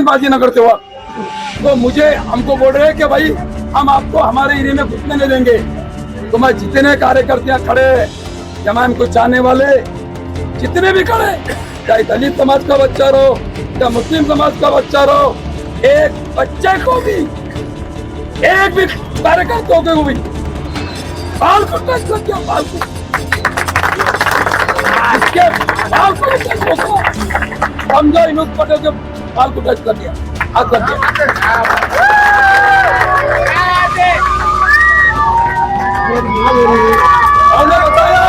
जल्दबाजी न करते वक्त तो मुझे हमको बोल रहे हैं कि भाई हम आपको हमारे एरिया में घुसने नहीं देंगे। तो मैं जितने कार्यकर्ता खड़े जमाम को चाहने वाले जितने भी खड़े, चाहे दलित समाज का बच्चा रहो या मुस्लिम समाज का बच्चा रहो, एक बच्चे को भी, एक भी कार्यकर्ताओं को भी बाल को टच कर दिया, बाल को इसके बाल को टच कर दिया, समझो विनोद पटेल के बाल को टच कर दिया, हाथ कर दिया। हमने बताया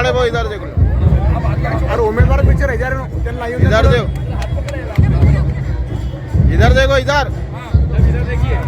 वो इधर देखो, अरे उम्मीदवार पीछे रह जा रहे हो, इधर देखो, इधर देखो, इधर देखिए।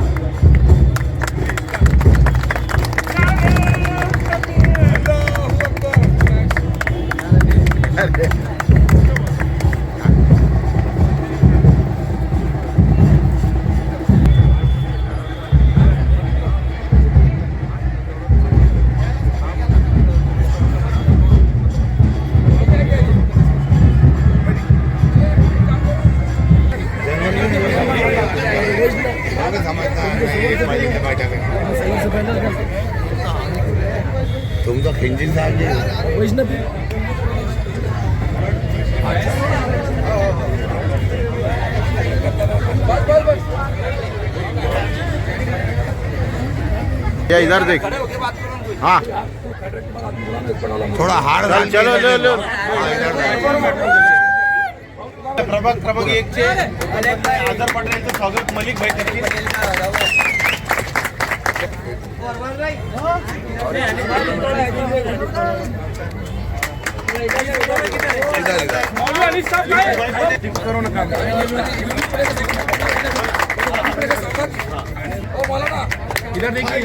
तुमचा खिंजील साहेब वैष्णव या इधर देख, हाँ थोड़ा हार्ड, चलो चलो प्रभाग 1 चे आझार पाटलांचं स्वागत मलिक भाई करतील। इधर देखिए,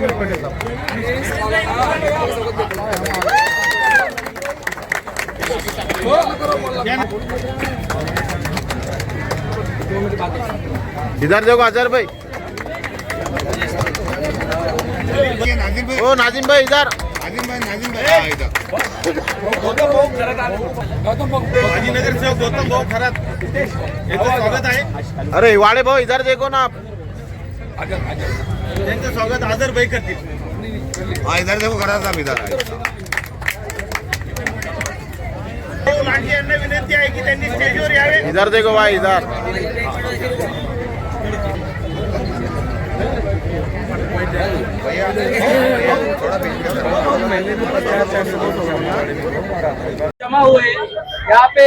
इधर देखो अजहर भाई, ओ नाजिम भाई इधर, नाजिम भाई इधर, नगर से गौतम भाऊ खरात स्वागत आहे। अरे वाड़े भाऊ इधर देखो ना आप, त्यांचं स्वागत अजहर भाई करतील। हाँ इधर देखो खरात साहब इधर आहे। विनंती आहे की त्यांनी स्टेजवर यावे। इधर देखो भाई इधर, जमा हुए यहाँ पे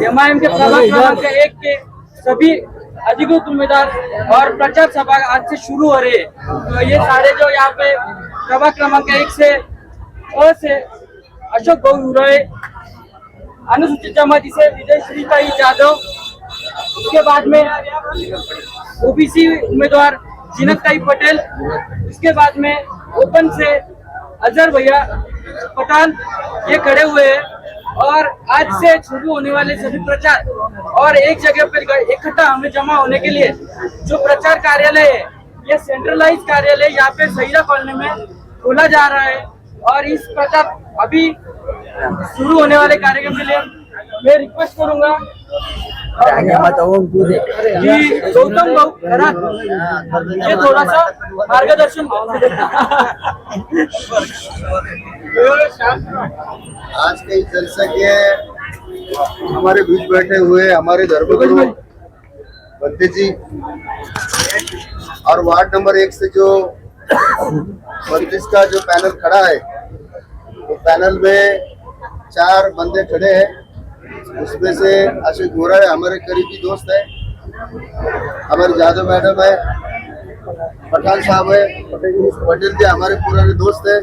एमआईएम के प्रभाग क्रमांक 1 के सभी अधिकृत उम्मीदवार और प्रचार सभा आज से शुरू हो रही है। तो ये सारे जो यहाँ पे प्रभाग क्रमांक 1 से से अशोक भाऊ उराळे, अनुसूचित जमाती से विजय श्रीताई जाधव, उसके बाद में ओबीसी उम्मीदवार जीनकताई पटेल, इसके बाद में ओपन से अजहर भैया पठान ये खड़े हुए हैं। और आज से शुरू होने वाले सभी प्रचार और एक जगह पर इकट्ठा हमें जमा होने के लिए जो प्रचार कार्यालय है, ये सेंट्रलाइज कार्यालय यहाँ पे सहीदा कॉलोनी में खोला जा रहा है। और इस प्रचार अभी शुरू होने वाले कार्यक्रम के लिए मैं रिक्वेस्ट करूंगा कि गौतम खरात ये थोड़ा सा मार्गदर्शन आज के इस जलसे के हमारे बीच बैठे हुए हमारे धर्मगुरु बंदे जी और वार्ड नंबर 1 से जो 32 का जो पैनल खड़ा है, तो पैनल में 4 बंदे खड़े हैं। उसमें से आशिक गोरा है, हमारे करीबी दोस्त है, हमारे जादव मैडम है, पठान साहब है, पटेल जी हमारे पुराने दोस्त है,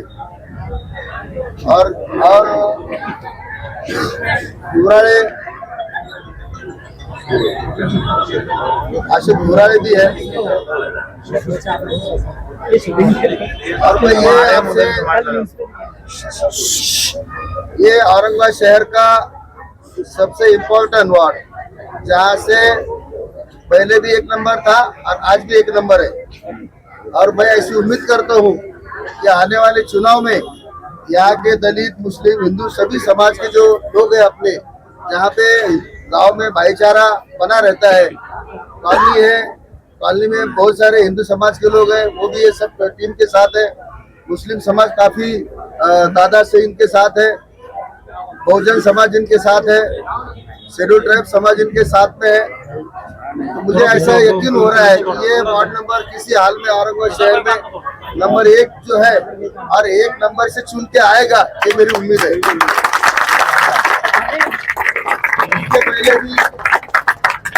और घुराड़े आशिक घुराड़े भी है। और मैं ये औरंगाबाद शहर का सबसे इम्पोर्टेंट वार्ड, जहाँ से पहले भी 1 नंबर था और आज भी 1 नंबर है। और मैं ऐसी उम्मीद करता हूँ कि आने वाले चुनाव में यहाँ के दलित, मुस्लिम, हिंदू सभी समाज के जो लोग हैं अपने, जहाँ पे गांव में भाईचारा बना रहता है, कॉलोनी है, कॉलोनी में बहुत सारे हिंदू समाज के लोग हैं, वो भी ये सब टीम के साथ है। मुस्लिम समाज काफी तादाद से इनके साथ है, बहुजन समाज इनके साथ है, शेड्यूल ट्राइब समाज इनके साथ में है। तो मुझे ऐसा यकीन हो रहा है कि ये वार्ड नंबर किसी हाल में औरंगाबाद शहर में नंबर 1 जो है और 1 नंबर से चुन के आएगा, ये मेरी उम्मीद है।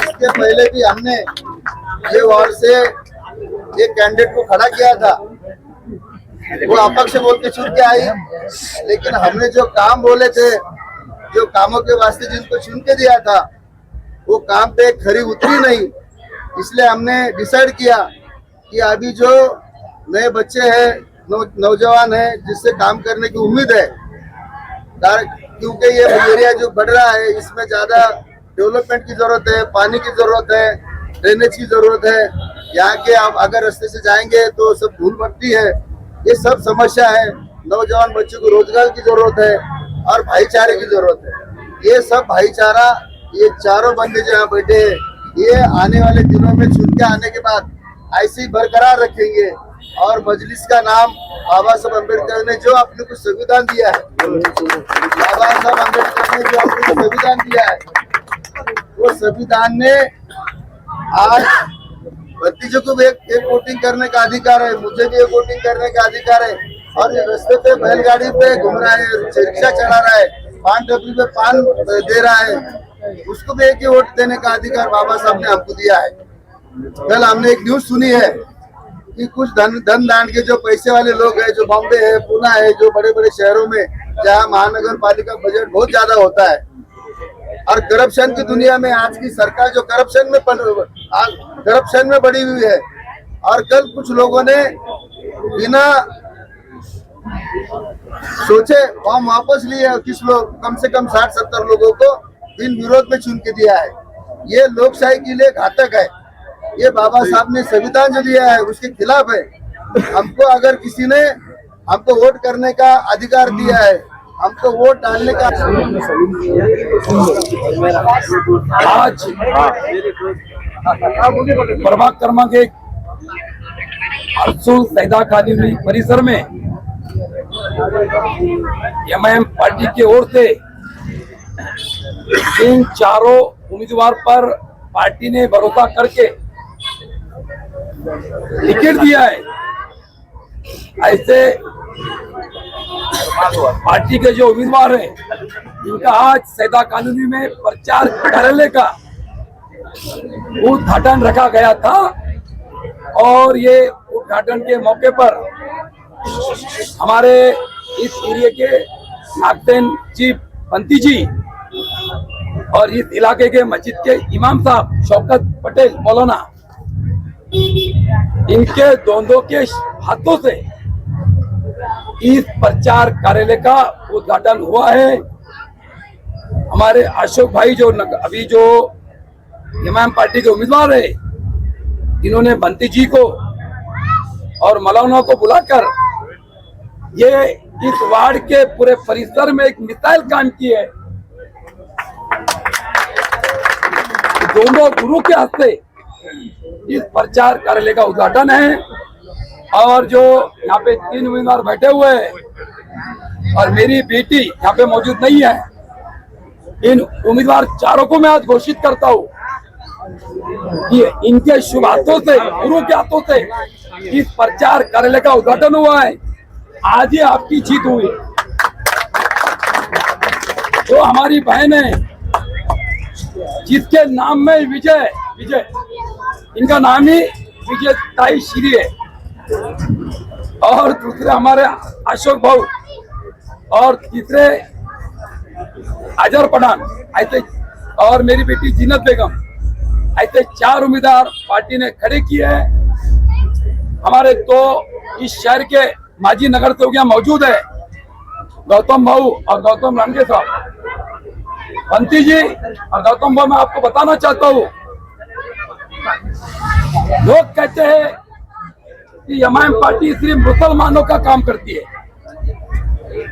इसके पहले भी हमने ये वार्ड से एक कैंडिडेट को खड़ा किया था, वो अपक्ष बोल के चुन के आई, लेकिन हमने जो काम बोले थे, जो कामों के वास्ते जिनको चुन के दिया था, वो काम पे खरी उतरी नहीं। इसलिए हमने डिसाइड किया कि अभी जो नए बच्चे हैं, नौजवान हैं, जिससे काम करने की उम्मीद है, क्योंकि ये एरिया जो बढ़ रहा है, इसमें ज्यादा डेवलपमेंट की जरूरत है, पानी की जरूरत है, ड्रेनेज की जरूरत है। यहाँ के आप अगर रास्ते से जाएंगे तो सब धूल भट्टी है, ये सब समस्या है। नौजवान बच्चों को रोजगार की जरूरत है और भाईचारे की जरूरत है। ये सब भाईचारा, ये चारों बंदे जो यहाँ बैठे हैं, ये आने वाले दिनों में चुन के आने के बाद ऐसे ही बरकरार रखेंगे। और मजलिस का नाम बाबा साहब अम्बेडकर ने जो अपने को संविधान दिया है, बाबा साहब अम्बेडकर ने जो अपने को संविधान दिया है, वो संविधान ने आज भतीजों को भी एक वोटिंग करने का अधिकार है, मुझे भी एक वोटिंग करने का अधिकार है। और रास्ते पे बैलगाड़ी पे घूम रहा है, रिक्शा चला रहा है, पान टपरी पे पान दे रहा है, उसको भी एक ही वोट देने का अधिकार बाबा साहब ने हमको दिया है। कल हमने एक न्यूज सुनी है कि कुछ धन दान के जो पैसे वाले लोग हैं, जो बॉम्बे है, पुणे है, जो बड़े बड़े शहरों में जहाँ महानगर पालिका बजट बहुत ज्यादा होता है, और करप्शन की दुनिया में आज की सरकार जो करप्शन में बढ़ी हुई है। और कल कुछ लोगों ने बिना सोचे फॉर्म वापस लिए, किस लोग कम से कम 60-70 लोगों को बिन विरोध में चुन के दिया है। ये लोकशाही के लिए घातक है। ये बाबा साहब ने संविधान जो दिया है उसके खिलाफ है। हमको अगर किसी ने हमको वोट करने का अधिकार दिया है, हमको वोट डालने का। आज प्रभाग क्रमांक 1 अर्सुल सैदा कॉलोनी परिसर में एमआईएम पार्टी की ओर से इन चारों उम्मीदवार पर पार्टी ने भरोसा करके टिकट दिया है। ऐसे पार्टी के जो उम्मीदवार हैं, इनका आज सैदा कॉलोनी में प्रचार कार्यालय का उद्घाटन रखा गया था। और ये उद्घाटन के मौके पर हमारे इस एरिया के नागदेन चीफ पंती जी और इस इलाके के मस्जिद के इमाम साहब शौकत पटेल मौलाना, इनके दोनों के हाथों से इस प्रचार कार्यालय का उद्घाटन हुआ है। हमारे अशोक भाई जो अभी जो एमआईएम पार्टी के उम्मीदवार है, इन्होंने बंटी जी को और मलौना को बुलाकर ये इस वार्ड के पूरे परिसर में एक मिसाइल काम की है। दोनों गुरु के हस्ते इस प्रचार कार्यालय का उद्घाटन है और जो यहाँ पे 3 उम्मीदवार बैठे हुए हैं और मेरी बेटी यहाँ पे मौजूद नहीं है, इन उम्मीदवार चारों को मैं आज घोषित करता हूँ कि इनके शुभ हाथों से, गुरु के हाथों से इस प्रचार कार्यालय का उद्घाटन हुआ है। आज ही आपकी जीत हुई। जो हमारी बहन है जिसके नाम में विजय विजय, इनका नाम ही विजय ताई श्री है, और दूसरे हमारे अशोक भाऊ और तीसरे अजहर पठान, ऐसे और मेरी बेटी जीनत बेगम, ऐसे 4 उम्मीदवार पार्टी ने खड़े किए हैं। हमारे तो इस शहर के माजी नगर सेवक यहाँ मौजूद है, गौतम भाऊ और गौतम लांडे साहब। बंटी जी और गौतम भाऊ, मैं आपको बताना चाहता हूँ, लोग कहते हैं कि एमआईएम पार्टी सिर्फ मुसलमानों का काम करती है,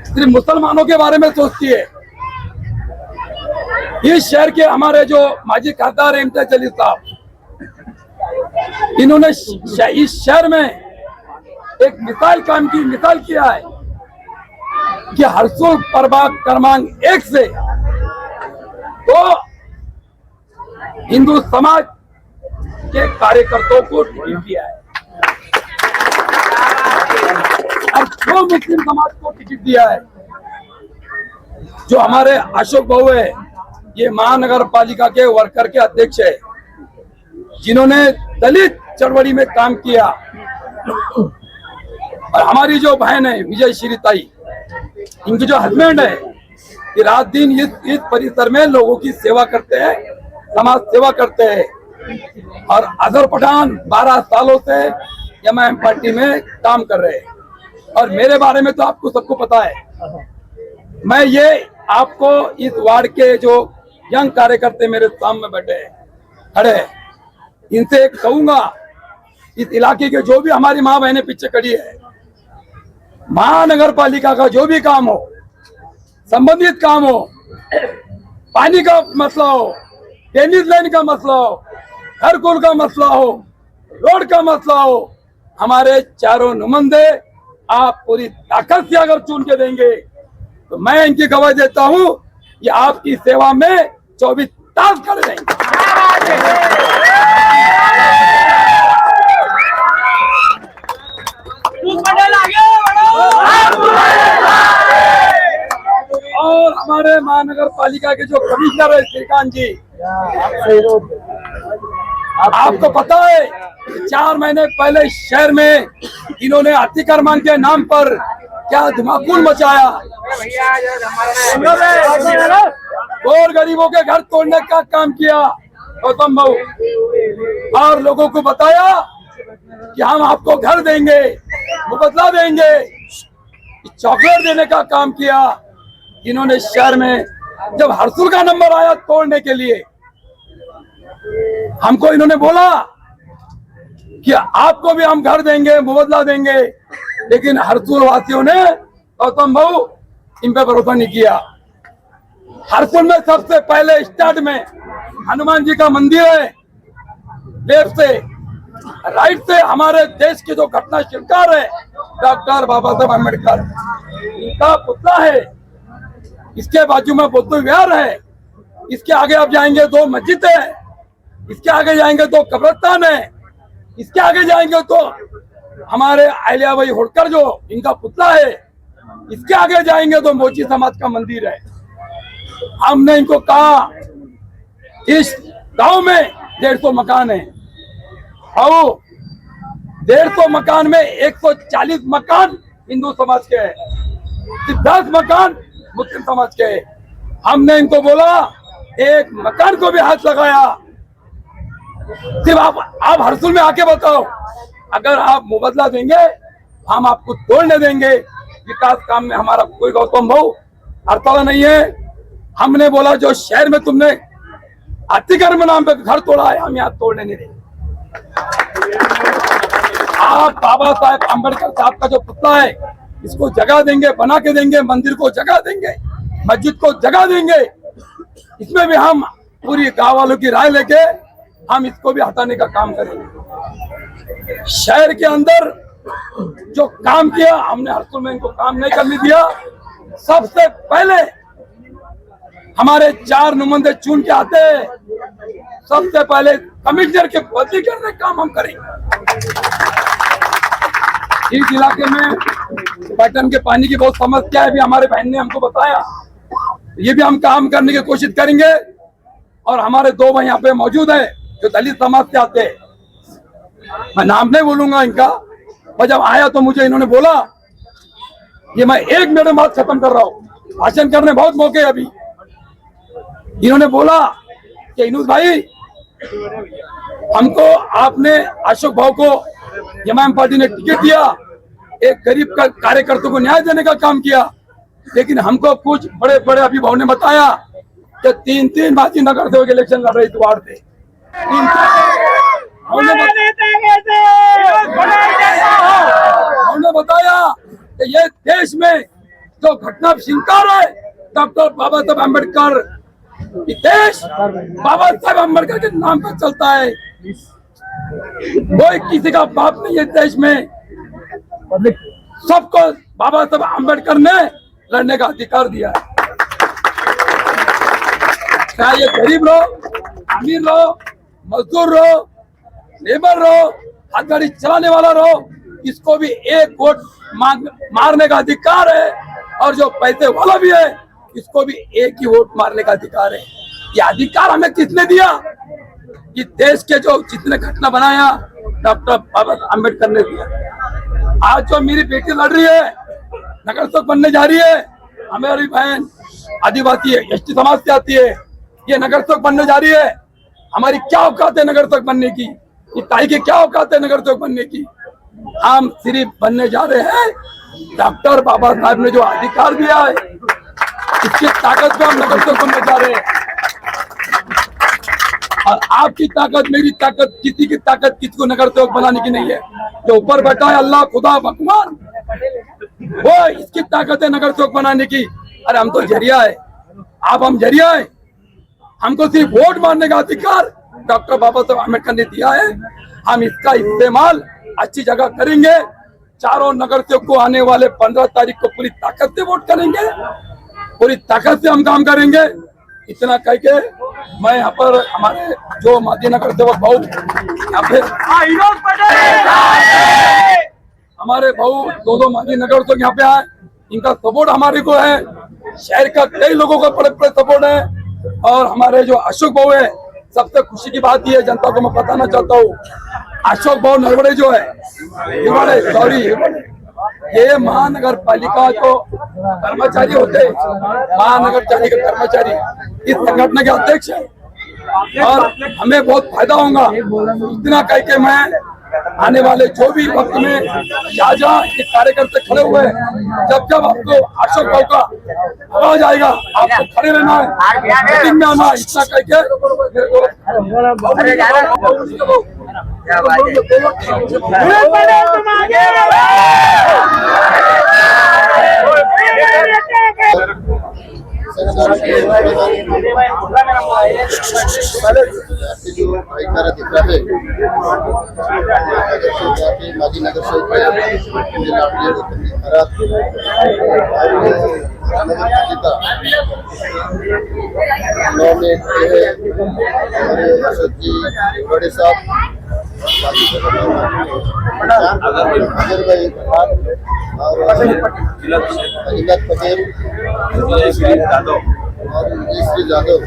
सिर्फ मुसलमानों के बारे में सोचती है। इस शहर के हमारे जो माजी खासदार इम्तियाज अली साहब, इन्होंने इस शहर में एक मिसाल किया है कि हरसुल प्रभाग क्रमांक 1 से तो हिंदू समाज के कार्यकर्ताओं को टिकट दिया है और जो मुस्लिम समाज को टिकट दिया है। जो हमारे अशोक भाऊ है, ये महानगर पालिका के वर्कर के अध्यक्ष है, जिन्होंने दलित चळवळी में काम किया। और हमारी जो बहन है विजय श्री ताई, इनके जो हस्बैंड है, कि रात दिन इस परिसर में लोगों की सेवा करते हैं, समाज सेवा करते हैं। और अजहर पठान 12 सालों से एमआईएम पार्टी में काम कर रहे हैं। और मेरे बारे में तो आपको सबको पता है। मैं ये आपको इस वार्ड के जो यंग कार्यकर्ता मेरे सामने बैठे खड़े हैं, इनसे कहूंगा, इस इलाके के जो भी हमारी माँ बहनें पीछे खड़ी है, महानगर पालिका का जो भी काम हो, संबंधित काम हो, पानी का मसला हो, टेनिस लाइन का मसला हो, घरकुल का मसला हो, रोड का मसला हो, हमारे चारों नुमाइंदे आप पूरी ताकत से अगर चुन के देंगे तो मैं इनकी गवाही देता हूं कि आपकी सेवा में 24 तास खड़े रहेंगे। और हमारे महानगर पालिका के जो कमिश्नर है श्रीकांत जी, आपको पता है 4 महीने पहले शहर में इन्होंने अतिक्रमण के नाम पर क्या धमाकुल मचाया, और गरीबों के घर तोड़ने का काम किया गौतम भाऊ, और लोगों को बताया कि हम आपको घर देंगे, मुबदला देंगे, चॉकलेट देने का काम किया। इन्होंने शहर में जब हरसुल का नंबर आया तोड़ने के लिए, हमको इन्होंने बोला कि आपको भी हम घर देंगे, मुबदला देंगे, लेकिन हरसुल वासियों ने गौतम भाऊ इन पे भरोसा नहीं किया। हरसुल में सबसे पहले स्टार्ट में हनुमान जी का मंदिर है, लेफ्ट से राइट से हमारे देश के जो घटना शिल्पकार है डॉक्टर बाबा साहब अम्बेडकर, इनका पुतला है। इसके बाजू में बुद्ध विहार है, इसके आगे आप जाएंगे 2 मस्जिद है, इसके आगे जाएंगे 2 कब्रिस्तान है, इसके आगे जाएंगे तो हमारे अहिल्याबाई होलकर जो इनका पुतला है, इसके आगे जाएंगे तो मोची समाज का मंदिर है। हमने इनको कहा इस गांव में 150 मकान है, और 150 मकान में 140 मकान हिंदू समाज के हैं, 10 मकान मुस्लिम समाज के। हमने इनको बोला एक मकान को भी हाथ लगाया, सिर्फ आप हरसुल में आके बताओ, अगर आप मुबदला देंगे हम आपको तोड़ने देंगे। विकास काम में हमारा कोई गौतम भाऊ हड़ताल नहीं है, हमने बोला जो शहर में तुमने अतिक्रमण नाम पे घर तोड़ा है, हम यहाँ तोड़ने नहीं देंगे। आप बाबा साहेब अम्बेडकर साहब का जो पुतला है, इसको जगह देंगे, बना के देंगे, मंदिर को जगह देंगे, मस्जिद को जगह देंगे। इसमें भी हम पूरी गांव वालों की राय लेके हम इसको भी हटाने का काम करेंगे। शहर के अंदर जो काम किया हमने, हरसुल में इनको काम नहीं करने दिया। सबसे पहले हमारे 4 नुमाइंदे चुन के आते हैं, सबसे पहले कमिश्नर के बदली करने का काम हम करेंगे। इस इलाके में पैटर्न के पानी की बहुत समस्या है, भी हमारे बहन ने हमको बताया, ये भी हम काम करने की कोशिश करेंगे। और हमारे 2 भाई यहाँ पे मौजूद है जो दलित समाज से आते हैं, मैं नाम नहीं बोलूंगा इनका, पर जब आया तो मुझे इन्होंने बोला, ये मैं 1 मिनट में बात खत्म कर रहा हूँ, भाषण करने बहुत मौके अभी। इन्होंने बोला कि इनूस भाई, हमको आपने अशोक भाव को एमआईएम पार्टी ने टिकट दिया, एक गरीब का कार्यकर्ता को न्याय देने का काम किया, लेकिन हमको कुछ बड़े बड़े अभिभावक ने बताया कि 3 बाजी नगर सेवक इलेक्शन लड़ रही थी वार्ड पे। उन्होंने बताया कि ये देश में जो घटना शिंकार है, डॉक्टर बाबा साहब अम्बेडकर, देश बाबा साहब अम्बेडकर के नाम पर चलता है। कोई किसी का बाप नहीं है देश में, सबको बाबा साहब अम्बेडकर ने लड़ने का अधिकार दिया है। चाहे ये गरीब रहो, अमीर रहो, मजदूर रहो, लेबर रहो, हाथ गाड़ी चलाने वाला रहो, इसको भी 1 वोट मारने का अधिकार है। और जो पैसे वाला भी है, इसको भी 1 ही वोट मारने का अधिकार है। ये अधिकार हमें किसने दिया? कि देश के जो जितने घटना बनाया डॉक्टर बाबा अम्बेडकर ने दिया। आज जो मेरी बेटी लड़ रही है, नगर सेवक बनने जा रही है, हमारी बहन आदिवासी है, एसटी समाज से आती है, ये नगर सेवक बनने जा रही है। हमारी क्या औकात है नगर सेवक बनने की? ये ताई की क्या औकात है नगर सेवक बनने की? हम सिर्फ बनने जा रहे हैं डॉक्टर बाबा साहब ने जो अधिकार दिया है, इसकी ताकत पे हम नगर सेवक बनने जा रहे हैं। और आपकी ताकत, मेरी ताकत, किसी की ताकत किसको नगर सेवक बनाने की नहीं है। जो ऊपर बैठा है अल्लाह, खुदा, भगवान, वो इसकी ताकत है नगर सेवक बनाने की। अरे हम तो जरिया है, आप हम जरिया है। हमको सिर्फ वोट मारने का अधिकार डॉक्टर बाबा साहब अम्बेडकर ने दिया है। हम इसका इस्तेमाल अच्छी जगह करेंगे। चारों नगर सेवक को आने वाले 15 तारीख को पूरी ताकत से वोट करेंगे, पूरी ताकत से हम काम करेंगे। इतना कह के मैं यहाँ पर हमारे जो मादी नगर सेवक भाऊ यहाँ पे हमारे भाऊ 2 मादी नगर सेवक यहाँ पे आए, इनका सपोर्ट हमारे को है। शहर का कई लोगों का बड़े सपोर्ट है। और हमारे जो अशोक भाऊ है, सबसे खुशी की बात ये जनता को मैं बताना चाहता हूँ, अशोक भाऊ नरवड़े जो है, ये महानगर पालिका जो कर्मचारी होते, महानगर पालिका कर्मचारी इस संगठन के अध्यक्ष है और हमें बहुत फायदा होगा। इतना कह के मैं आने वाले जो भी वक्त में जहाँ ये कार्यकर्ता खड़े हुए हैं, जब आपको अशोक भाऊ का आवाज आएगा, आपको खड़े रहना है, मीटिंग में आना है। इतना कह के जो भाईचारा दिख रहा है, माजी नगर सेवक बड़े साहब अजहर भाई और अजित पटेल और श्री यादव,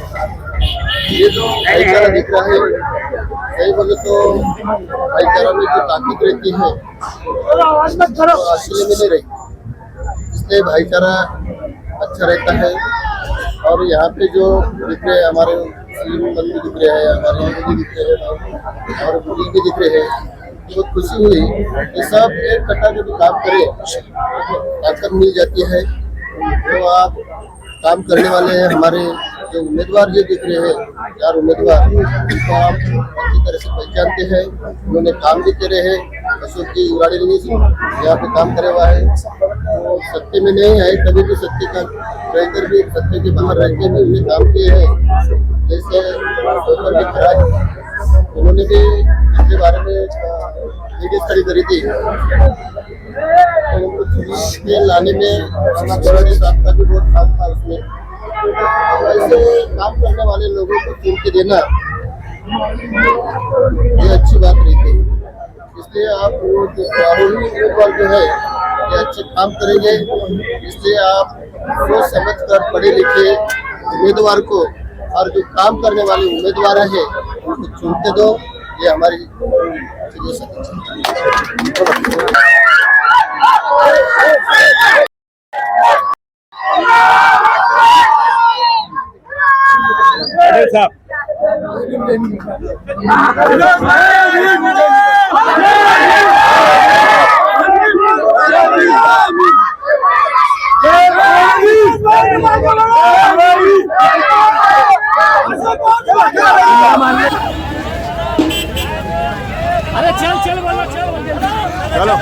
ये जो भाईचारा दिख रहा है, सही बोले तो भाईचारा में जो ताकत रहती है तो असली में नहीं रहती, इसलिए भाईचारा अच्छा रहता है। और यहाँ पे जो दिख रहे हैं हमारे मंदिर दिख रहे हैं, हमारे मंदिर दिख रहे हैं और बुजुर्ग भी दिख रहे हैं, बहुत खुशी हुई। ये सब एक कट्टा जो भी काम करे ताकत मिल जाती है। तो आप काम करने वाले हैं हमारे जो उम्मीदवार जो दिख रहे हैं 4 उम्मीदवार, उनको आप अच्छी तरह से पहचानते हैं। उन्होंने काम भी करे हैं। अशोक जी उराड़ी यहाँ पे काम करे हुआ है। तो सत्य में नहीं है, कभी भी सत्य का रहकर भी, सत्य के बाहर रहकर भी उन्हें काम किए हैं। जैसे डॉक्टर भी खड़ा है, उन्होंने भी इसके बारे में वीडियो स्टडी करी थी। तो उनको चुनाव में लाने में हमारे साथ का भी बहुत हाथ था उसमें। ऐसे काम करने वाले लोगों को चुन के देना ये अच्छी बात नहीं थी। इसलिए आप वो जो आरोही उम्मीदवार जो है ये अच्छे काम करेंगे। इसलिए आप सोच समझ कर पढ़े लिखे उम्मीदवार को और जो काम करने वाले उम्मीदवार हैं उनको चुनते दो। ये हमारी अरे चल चल बोलो चल चलो